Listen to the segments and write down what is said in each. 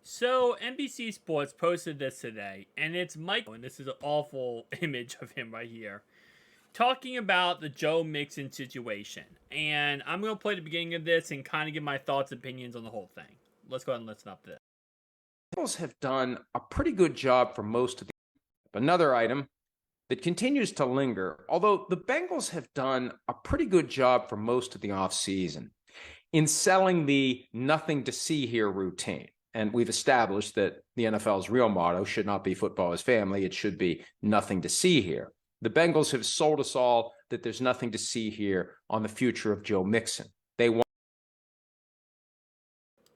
So NBC Sports posted this today, and it's Michael, and this is an awful image of him right here, talking about the Joe Mixon situation. And I'm gonna play the beginning of this and kind of give my thoughts, opinions on the whole thing. Let's go ahead and listen up to this. Bengals have done a pretty good job for most of the. Another item that continues to linger, although the Bengals have done a pretty good job for most of the offseason in selling the nothing to see here routine. And we've established that the NFL's real motto should not be football is family. It should be nothing to see here. The Bengals have sold us all that there's nothing to see here on the future of Joe Mixon. They want.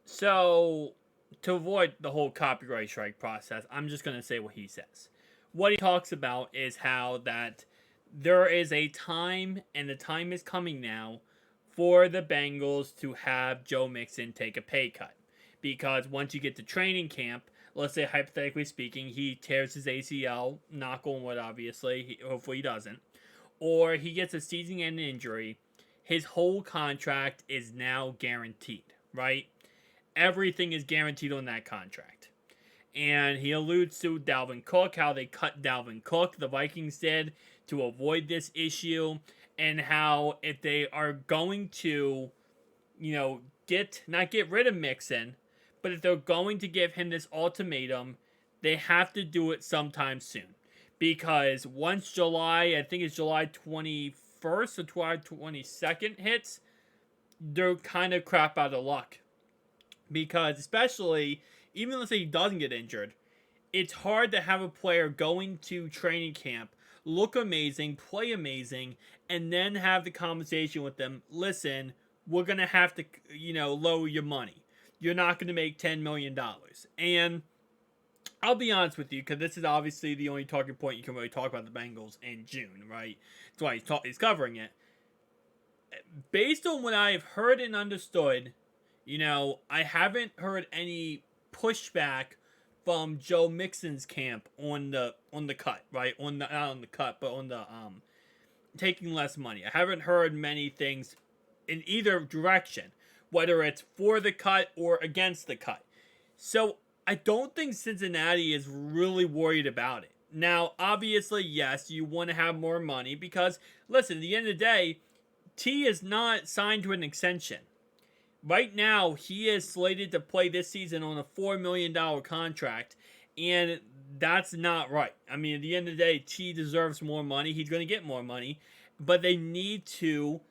So, to avoid the whole copyright strike process, I'm just gonna say what he says. What he talks about is how that there is a time, and the time is coming now, for the Bengals to have Joe Mixon take a pay cut. Because once you get to training camp, let's say hypothetically speaking, he tears his ACL, knock on wood, obviously, hopefully he doesn't, or he gets a season-ending injury, his whole contract is now guaranteed, right? Everything is guaranteed on that contract. And he alludes to Dalvin Cook, how they cut Dalvin Cook, the Vikings did, to avoid this issue, and how if they are going to, not get rid of Mixon, but if they're going to give him this ultimatum, they have to do it sometime soon. Because once July, I think it's July 21st or July 22nd hits, they're kind of crap out of luck. Because especially, even let's say he doesn't get injured, it's hard to have a player going to training camp, look amazing, play amazing, and then have the conversation with them. Listen, we're gonna have to, lower your money. You're not gonna make $10 million. And I'll be honest with you, because this is obviously the only talking point you can really talk about the Bengals in June, right? That's why he's covering it. Based on what I've heard and understood, I haven't heard any pushback from Joe Mixon's camp on the cut, right? Not on the cut, but on the taking less money. I haven't heard many things in either direction, whether it's for the cut or against the cut. So I don't think Cincinnati is really worried about it. Now, obviously, yes, you want to have more money because, listen, at the end of the day, T is not signed to an extension. Right now, he is slated to play this season on a $4 million contract, and that's not right. I mean, at the end of the day, T deserves more money. He's going to get more money, but they need to,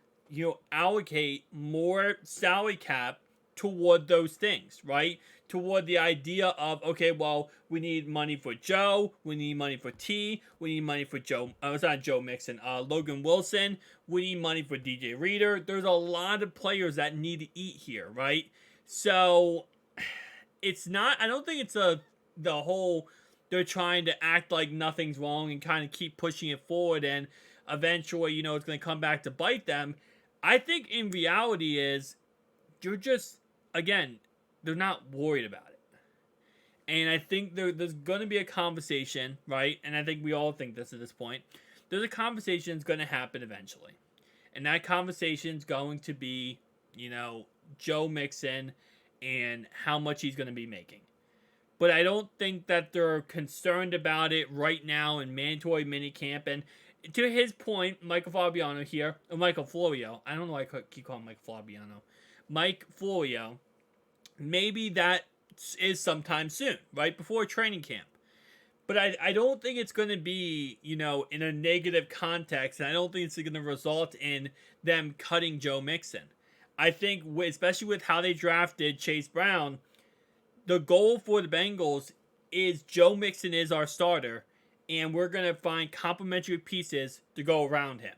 allocate more salary cap toward those things, right? Toward the idea of, okay, well, we need money for Joe, we need money for T, we need money for Joe, it's not Joe Mixon, Logan Wilson, we need money for DJ Reader. There's a lot of players that need to eat here, right? So, it's not, I don't think it's the whole, they're trying to act like nothing's wrong and kind of keep pushing it forward and eventually, it's going to come back to bite them. I think in reality is, you're just, again, they're not worried about it. And I think there's going to be a conversation, right? And I think we all think this at this point. There's a conversation that's going to happen eventually. And that conversation is going to be, Joe Mixon and how much he's going to be making. But I don't think that they're concerned about it right now in mandatory minicamp. And to his point, Michael Fabiano here, or Michael Florio, I don't know why I keep calling him Mike Fabiano. Mike Florio, maybe that is sometime soon, right before training camp. But I don't think it's going to be, in a negative context, and I don't think it's going to result in them cutting Joe Mixon. I think, especially with how they drafted Chase Brown, the goal for the Bengals is Joe Mixon is our starter, and we're going to find complementary pieces to go around him.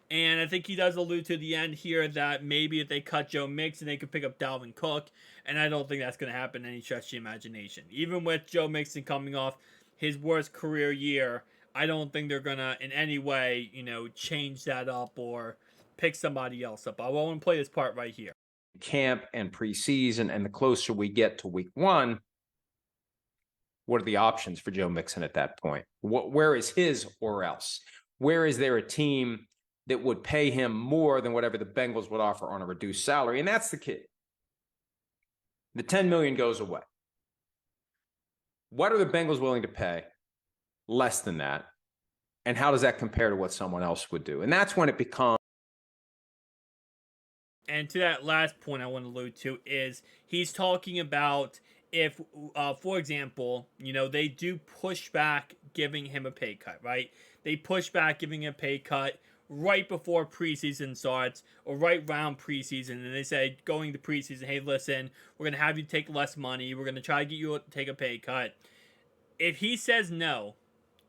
And I think he does allude to the end here that maybe if they cut Joe Mixon, they could pick up Dalvin Cook. And I don't think that's going to happen in any stretch of the imagination. Even with Joe Mixon coming off his worst career year, I don't think they're going to in any way, change that up or pick somebody else up. I want to play this part right here. Camp and preseason, and the closer we get to week one, what are the options for Joe Mixon at that point? Where is his or else? Where is there a team that would pay him more than whatever the Bengals would offer on a reduced salary? And that's the key. The $10 million goes away. What are the Bengals willing to pay? Less than that. And how does that compare to what someone else would do? And that's when it becomes. And to that last point I want to allude to is he's talking about if, for example, they do push back giving him a pay cut, right? They push back giving him a pay cut right before preseason starts or right around preseason, and they say going to preseason, hey, listen, we're gonna have you take less money, we're gonna try to get you to take a pay cut. If he says no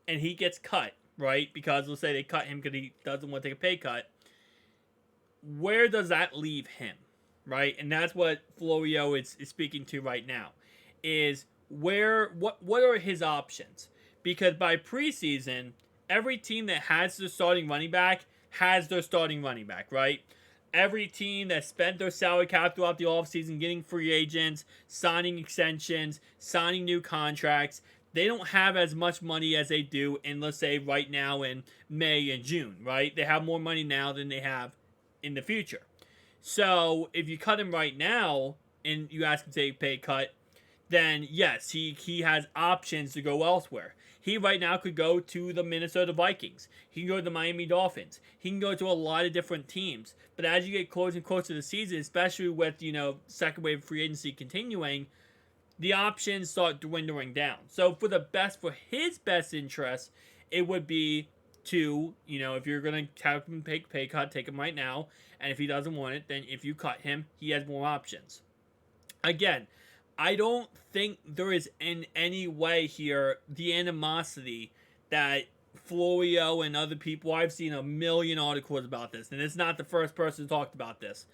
and he gets cut, right? Because let's say they cut him because he doesn't want to take a pay cut, where does that leave him, right? And that's what Florio is speaking to right now, is what are his options? Because by preseason, every team that has their starting running back has their starting running back, right? Every team that spent their salary cap throughout the offseason getting free agents, signing extensions, signing new contracts, they don't have as much money as they do in, let's say, right now in May and June, right? They have more money now than they have in the future. So if you cut him right now and you ask him to take a pay cut, then yes, he has options to go elsewhere. He right now could go to the Minnesota Vikings. He can go to the Miami Dolphins. He can go to a lot of different teams. But as you get closer and closer to the season, especially with, second wave free agency continuing, the options start dwindling down. So for his best interest, it would be to, if you're gonna have him take pay cut, take him right now. And if he doesn't want it, then if you cut him, he has more options. Again, I don't think there is in any way here the animosity that Florio and other people, I've seen a million articles about this, and it's not the first person who talked about this.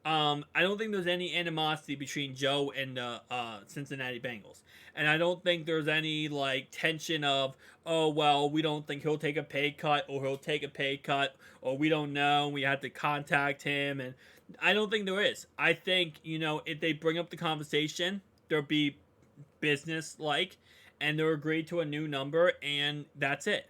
I don't think there's any animosity between Joe and the Cincinnati Bengals, and I don't think there's any like tension of, oh well, we don't think he'll take a pay cut, or he'll take a pay cut, or we don't know, we have to contact him, and I don't think there is. I think if they bring up the conversation, there'll be business like, and they'll agree to a new number, and that's it.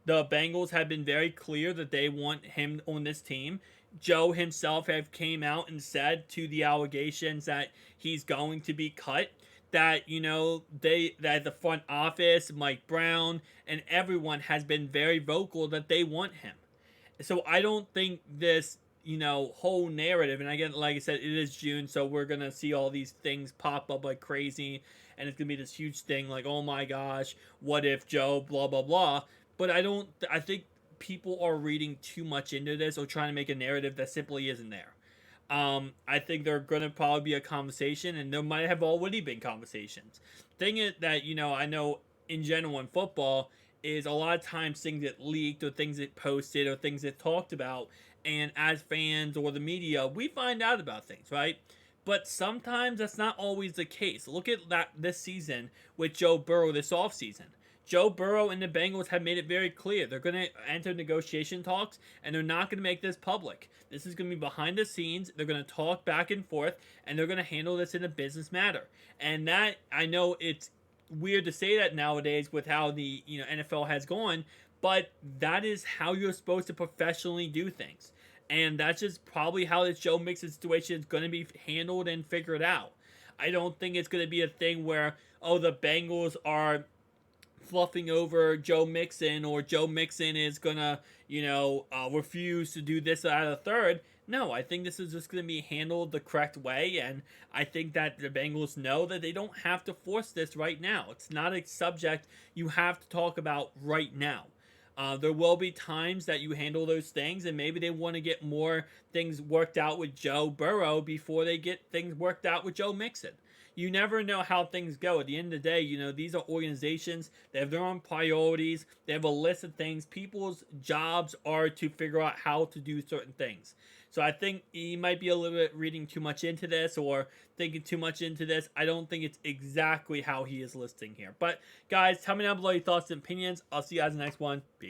The Bengals have been very clear that they want him on this team. Joe himself have came out and said to the allegations that he's going to be cut, that that the front office, Mike Brown, and everyone has been very vocal that they want him. So I don't think this whole narrative, and again, like I said, it is June, so we're gonna see all these things pop up like crazy, and it's gonna be this huge thing like, oh my gosh, what if Joe blah blah blah. But I think people are reading too much into this or trying to make a narrative that simply isn't there. I think there's gonna probably be a conversation, and there might have already been conversations. Thing is that I know in general in football is a lot of times things get leaked or things get posted or things get talked about, and as fans or the media, we find out about things, right? But sometimes that's not always the case. Look at that this season with Joe Burrow this offseason. Joe Burrow and the Bengals have made it very clear they're going to enter negotiation talks, and they're not going to make this public. This is going to be behind the scenes. They're going to talk back and forth, and they're going to handle this in a business matter. And that, I know it's weird to say that nowadays with how the NFL has gone, but that is how you're supposed to professionally do things. And that's just probably how this Joe Mixon situation is going to be handled and figured out. I don't think it's going to be a thing where, oh, the Bengals are fluffing over Joe Mixon, or Joe Mixon is gonna, refuse to do this out of the third. No, I think this is just going to be handled the correct way, and I think that the Bengals know that they don't have to force this right now. It's not a subject you have to talk about right now. There will be times that you handle those things, and maybe they want to get more things worked out with Joe Burrow before they get things worked out with Joe Mixon. You never know how things go. At the end of the day, these are organizations. They have their own priorities. They have a list of things. People's jobs are to figure out how to do certain things. So I think he might be a little bit reading too much into this or thinking too much into this. I don't think it's exactly how he is listing here. But guys, tell me down below your thoughts and opinions. I'll see you guys in the next one. Peace.